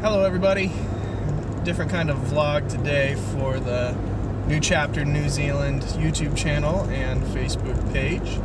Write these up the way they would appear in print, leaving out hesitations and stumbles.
Hello everybody, different kind of vlog today for the New Chapter New Zealand YouTube channel and Facebook page.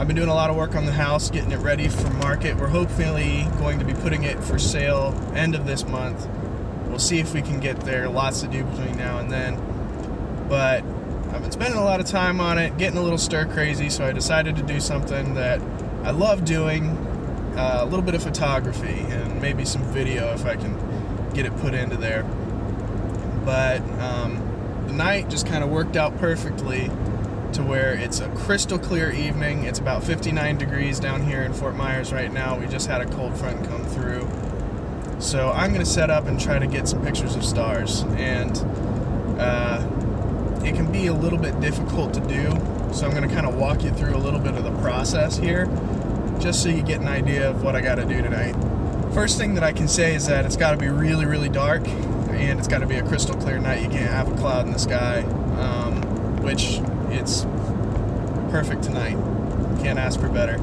I've been doing a lot of work on the house, getting it ready for market. We're hopefully going to be putting it for sale end of this month. We'll see if we can get there, lots to do between now and then. But I've been spending a lot of time on it, getting a little stir crazy, so I decided to do something that I love doing. A little bit of photography and maybe some video if I can get it put into there. But the night just kind of worked out perfectly to where it's a crystal clear evening. It's about 59 degrees down here in Fort Myers right now. We just had a cold front come through. So I'm going to set up and try to get some pictures of stars. And it can be a little bit difficult to do. So I'm going to kind of walk you through a little bit of the process here, just so you get an idea of what I got to do tonight. First thing that I can say is that it's got to be really, really dark, and it's got to be a crystal clear night. You can't have a cloud in the sky, which it's perfect tonight. Can't ask for better.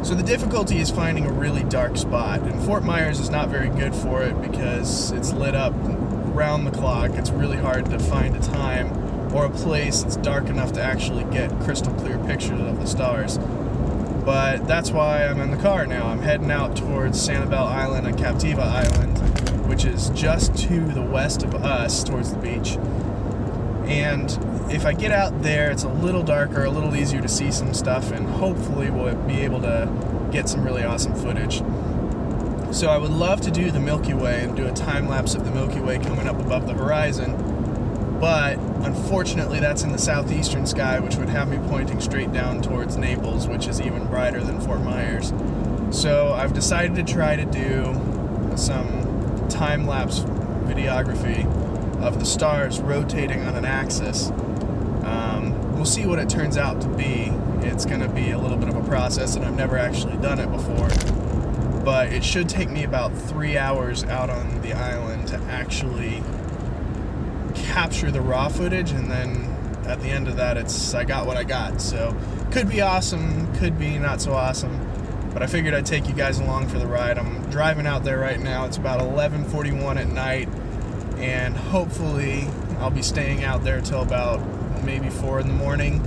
So the difficulty is finding a really dark spot, and Fort Myers is not very good for it because it's lit up around the clock. It's really hard to find a time or a place that's dark enough to actually get crystal clear pictures of the stars. But that's why I'm in the car now. I'm heading out towards Sanibel Island and Captiva Island, which is just to the west of us towards the beach. And if I get out there, it's a little darker, a little easier to see some stuff, and hopefully we'll be able to get some really awesome footage. So I would love to do the Milky Way and do a time lapse of the Milky Way coming up above the horizon. But unfortunately that's in the southeastern sky, which would have me pointing straight down towards Naples, which is even brighter than Fort Myers. So I've decided to try to do some time-lapse videography of the stars rotating on an axis. We'll see what it turns out to be. It's going to be a little bit of a process, and I've never actually done it before. But it should take me about 3 hours out on the island to actually capture the raw footage, and then at the end of that I got what I got. So could be awesome, could be not so awesome, but I figured I'd take you guys along for the ride. I'm driving out there right now. It's about 11:41 at night, and hopefully I'll be staying out there till about maybe 4 in the morning.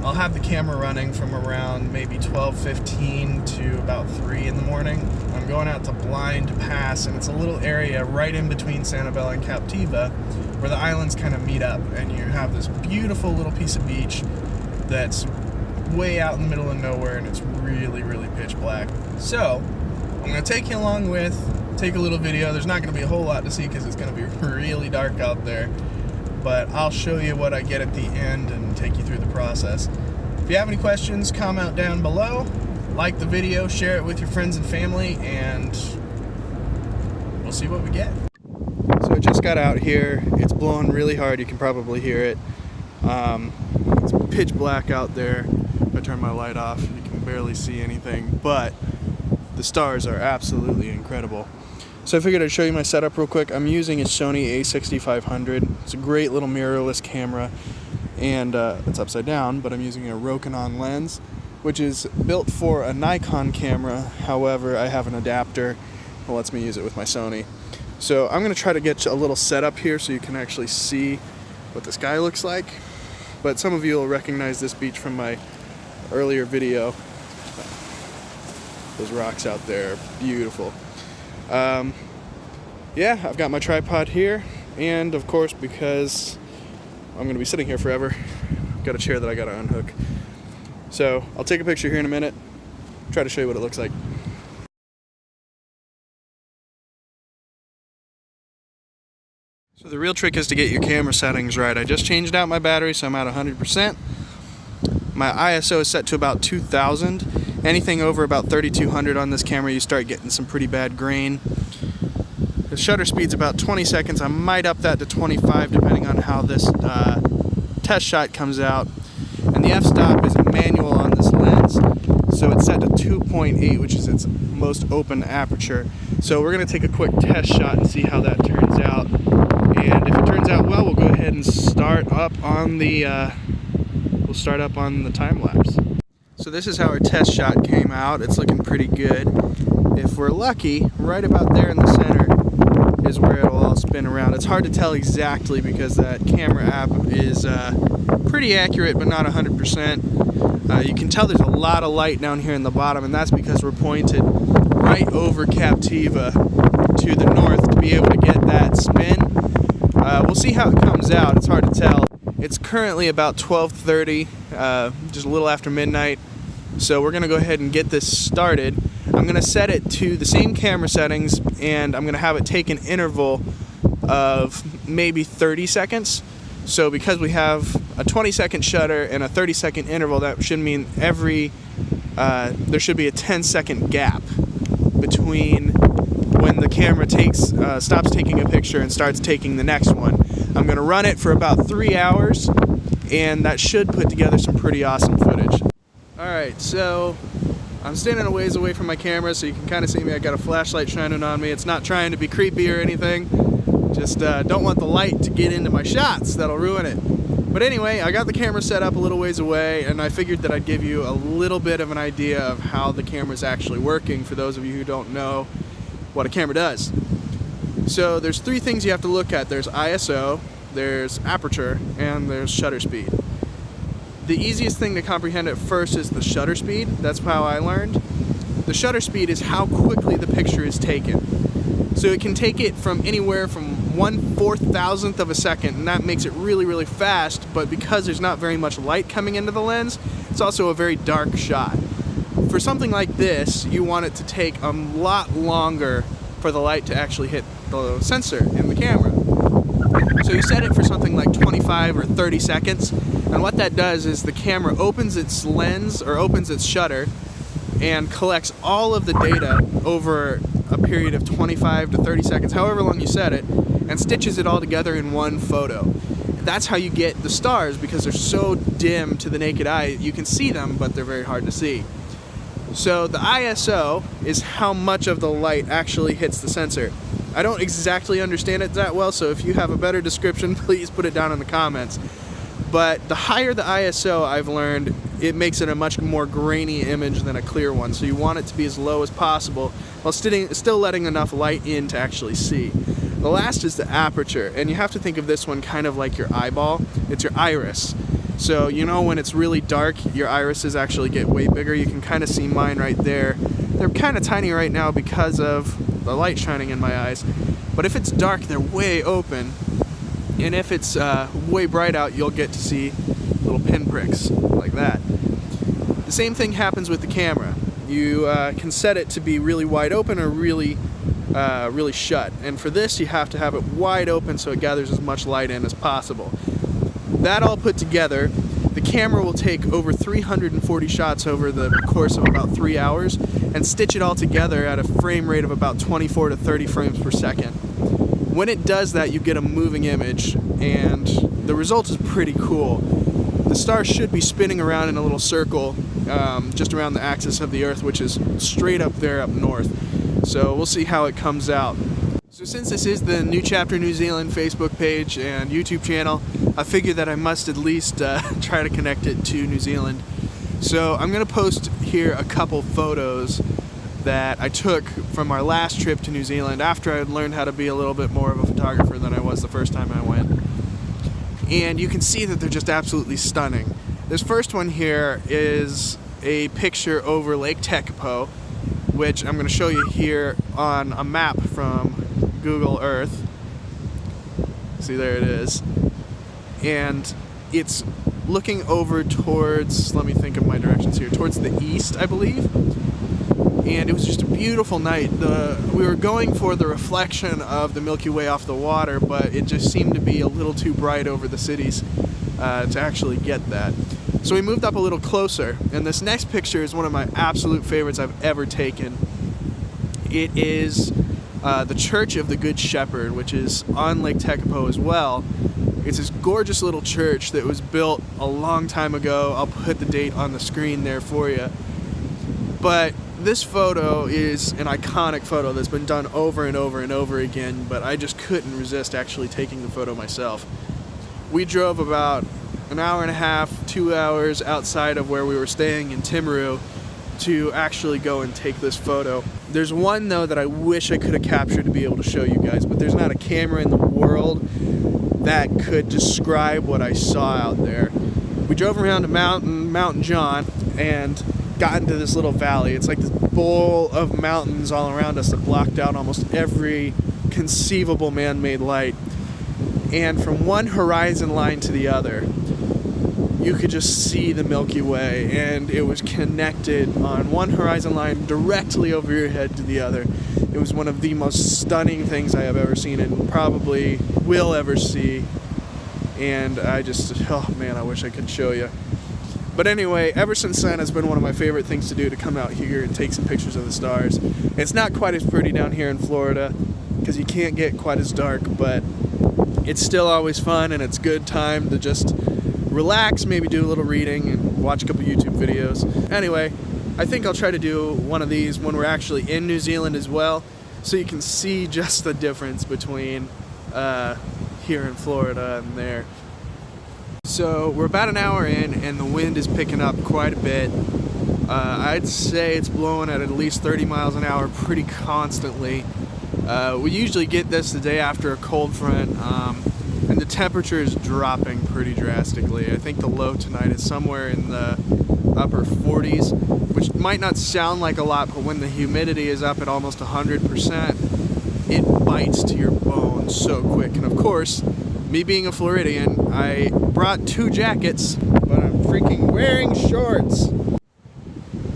I'll have the camera running from around maybe 12:15 to about 3 in the morning. I'm going out to Blind Pass, and it's a little area right in between Sanibel and Captiva where the islands kind of meet up, and you have this beautiful little piece of beach that's way out in the middle of nowhere, and it's really, really pitch black. So I'm going to take you along take a little video. There's not going to be a whole lot to see because it's going to be really dark out there, but I'll show you what I get at the end and take you through the process. If you have any questions, comment down below, like the video, share it with your friends and family, and we'll see what we get. So I just got out here. It's blowing really hard. You can probably hear it. It's pitch black out there. If I turn my light off, you can barely see anything, but the stars are absolutely incredible. So I figured I'd show you my setup real quick. I'm using a Sony a6500. It's a great little mirrorless camera, and it's upside down, but I'm using a Rokinon lens, which is built for a Nikon camera. However, I have an adapter that lets me use it with my Sony. So I'm going to try to get a little setup here so you can actually see what the sky looks like. But some of you will recognize this beach from my earlier video. Those rocks out there are beautiful. Yeah, I've got my tripod here, and of course, because I'm going to be sitting here forever, I've got a chair that I got to unhook. So I'll take a picture here in a minute, try to show you what it looks like. So the real trick is to get your camera settings right. I just changed out my battery, so I'm at 100%. My ISO is set to about 2000. Anything over about 3200 on this camera, you start getting some pretty bad grain. The shutter speed's about 20 seconds. I might up that to 25 depending on how this test shot comes out. And the f-stop is a manual on this lens, so it's set to 2.8, which is its most open aperture. So we're going to take a quick test shot and see how that turns out. And if it turns out well, we'll go ahead and start up on the time lapse. So this is how our test shot came out. It's looking pretty good. If we're lucky, right about there in the center is where it'll all spin around. It's hard to tell exactly because that camera app is pretty accurate, but not 100%. You can tell there's a lot of light down here in the bottom, and that's because we're pointed right over Captiva to the north to be able to get that spin. We'll see how it comes out. It's hard to tell. It's currently about 12:30, just a little after midnight. So we're going to go ahead and get this started. I'm going to set it to the same camera settings, and I'm going to have it take an interval of maybe 30 seconds. So because we have a 20-second shutter and a 30-second interval, that should mean there should be a 10-second gap between when the camera stops taking a picture and starts taking the next one. I'm going to run it for about 3 hours, and that should put together some pretty awesome footage. Alright, so I'm standing a ways away from my camera, so you can kind of see me. I got a flashlight shining on me. It's not trying to be creepy or anything. Just don't want the light to get into my shots. That'll ruin it. But anyway, I got the camera set up a little ways away, and I figured that I'd give you a little bit of an idea of how the camera's actually working for those of you who don't know what a camera does. So there's three things you have to look at. There's ISO, there's aperture, and there's shutter speed. The easiest thing to comprehend at first is the shutter speed. That's how I learned. The shutter speed is how quickly the picture is taken. So it can take it from anywhere from 1/4000th of a second, and that makes it really, really fast, but because there's not very much light coming into the lens, it's also a very dark shot. For something like this, you want it to take a lot longer for the light to actually hit the sensor in the camera. So you set it for something like 25 or 30 seconds, and what that does is the camera opens its lens, or opens its shutter, and collects all of the data over a period of 25 to 30 seconds, however long you set it, and stitches it all together in one photo. That's how you get the stars, because they're so dim to the naked eye. You can see them, but they're very hard to see. So the ISO is how much of the light actually hits the sensor. I don't exactly understand it that well, so if you have a better description, please put it down in the comments. But the higher the ISO, I've learned, it makes it a much more grainy image than a clear one. So you want it to be as low as possible while still letting enough light in to actually see. The last is the aperture, and you have to think of this one kind of like your eyeball. It's your iris. So you know when it's really dark, your irises actually get way bigger. You can kind of see mine right there. They're kind of tiny right now because of the light shining in my eyes. But if it's dark, they're way open. And if it's way bright out, you'll get to see little pinpricks like that. The same thing happens with the camera. You can set it to be really wide open or really shut. And for this, you have to have it wide open so it gathers as much light in as possible. That all put together, the camera will take over 340 shots over the course of about 3 hours and stitch it all together at a frame rate of about 24 to 30 frames per second. When it does that, you get a moving image, and the result is pretty cool. The star should be spinning around in a little circle just around the axis of the Earth, which is straight up there up north. So we'll see how it comes out. So since this is the New Chapter New Zealand Facebook page and YouTube channel, I figured that I must at least try to connect it to New Zealand. So I'm going to post here a couple photos that I took from our last trip to New Zealand after I had learned how to be a little bit more of a photographer than I was the first time I went. And you can see that they're just absolutely stunning. This first one here is a picture over Lake Tekapo, which I'm going to show you here on a map from Google Earth. See, there it is. And it's looking over towards, let me think of my directions here, towards the east, I believe. And it was just a beautiful night. We were going for the reflection of the Milky Way off the water, but it just seemed to be a little too bright over the cities to actually get that. So we moved up a little closer, and this next picture is one of my absolute favorites I've ever taken. It is the Church of the Good Shepherd, which is on Lake Tekapo as well. It's this gorgeous little church that was built a long time ago. I'll put the date on the screen there for you. But this photo is an iconic photo that's been done over and over and over again, but I just couldn't resist actually taking the photo myself. We drove about an hour and a half, 2 hours outside of where we were staying in Timaru to actually go and take this photo. There's one though that I wish I could have captured to be able to show you guys, but there's not a camera in the world that could describe what I saw out there. We drove around to Mount John and got into this little valley. It's like this bowl of mountains all around us that blocked out almost every conceivable man-made light. And from one horizon line to the other, you could just see the Milky Way, and it was connected on one horizon line directly over your head to the other. It was one of the most stunning things I have ever seen and probably will ever see. And I just, oh man, I wish I could show you. But anyway, ever since then, it's been one of my favorite things to do, to come out here and take some pictures of the stars. It's not quite as pretty down here in Florida because you can't get quite as dark, but it's still always fun, and it's good time to just relax, maybe do a little reading and watch a couple YouTube videos. Anyway, I think I'll try to do one of these when we're actually in New Zealand as well, so you can see just the difference between here in Florida and there. So we're about an hour in, and the wind is picking up quite a bit. I'd say it's blowing at least 30 miles an hour pretty constantly. We usually get this the day after a cold front, and the temperature is dropping pretty drastically. I think the low tonight is somewhere in the upper 40s, which might not sound like a lot, but when the humidity is up at almost 100%, it bites to your bones so quick. And of course, me being a Floridian, I brought 2 jackets, but I'm freaking wearing shorts.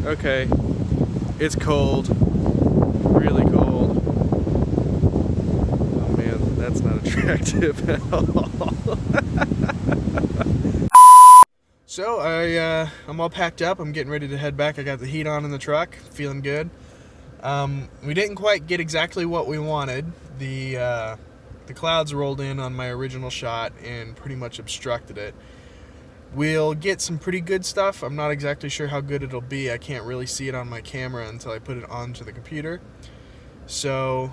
Okay, it's cold, really cold. Oh man, that's not attractive at all. So I'm all packed up. I'm getting ready to head back. I got the heat on in the truck, feeling good. We didn't quite get exactly what we wanted. The clouds rolled in on my original shot and pretty much obstructed it. We'll get some pretty good stuff. I'm not exactly sure how good it'll be. I can't really see it on my camera until I put it onto the computer. So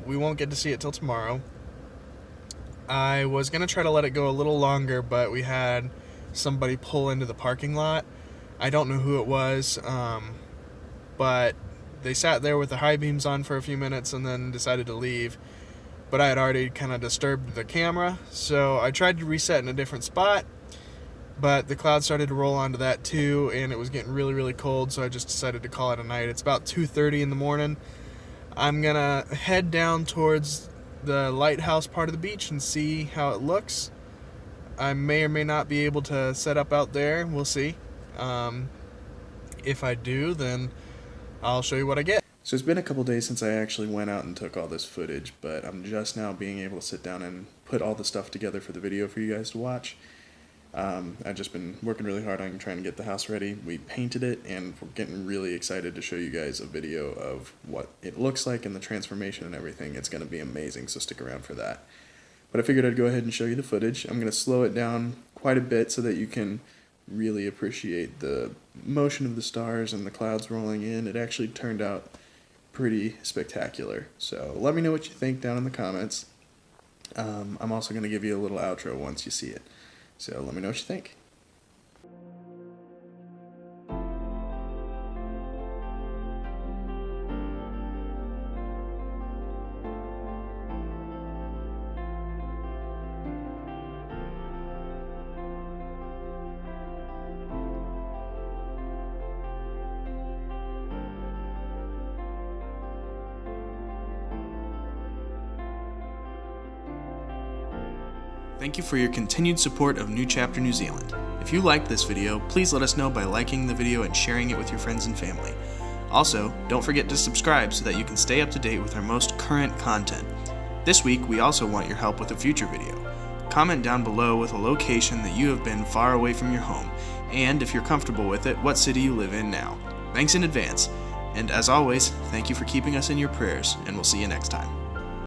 we won't get to see it till tomorrow. I was going to try to let it go a little longer, but we had somebody pull into the parking lot. I don't know who it was, but they sat there with the high beams on for a few minutes and then decided to leave. But I had already kind of disturbed the camera, so I tried to reset in a different spot, but the clouds started to roll onto that too, and it was getting really, really cold, so I just decided to call it a night. It's about 2:30 in the morning. I'm gonna head down towards the lighthouse part of the beach and see how it looks. I may or may not be able to set up out there. We'll see. If I do, then I'll show you what I get. So it's been a couple days since I actually went out and took all this footage, but I'm just now being able to sit down and put all the stuff together for the video for you guys to watch. I've just been working really hard on trying to get the house ready. We painted it, and we're getting really excited to show you guys a video of what it looks like and the transformation and everything. It's going to be amazing, so stick around for that. But I figured I'd go ahead and show you the footage. I'm going to slow it down quite a bit so that you can really appreciate the motion of the stars and the clouds rolling in. It actually turned out pretty spectacular. So let me know what you think down in the comments. I'm also going to give you a little outro once you see it. So let me know what you think. Thank you for your continued support of New Chapter New Zealand. If you liked this video, please let us know by liking the video and sharing it with your friends and family. Also, don't forget to subscribe so that you can stay up to date with our most current content. This week, we also want your help with a future video. Comment down below with a location that you have been far away from your home, and if you're comfortable with it, what city you live in now. Thanks in advance, and as always, thank you for keeping us in your prayers, and we'll see you next time.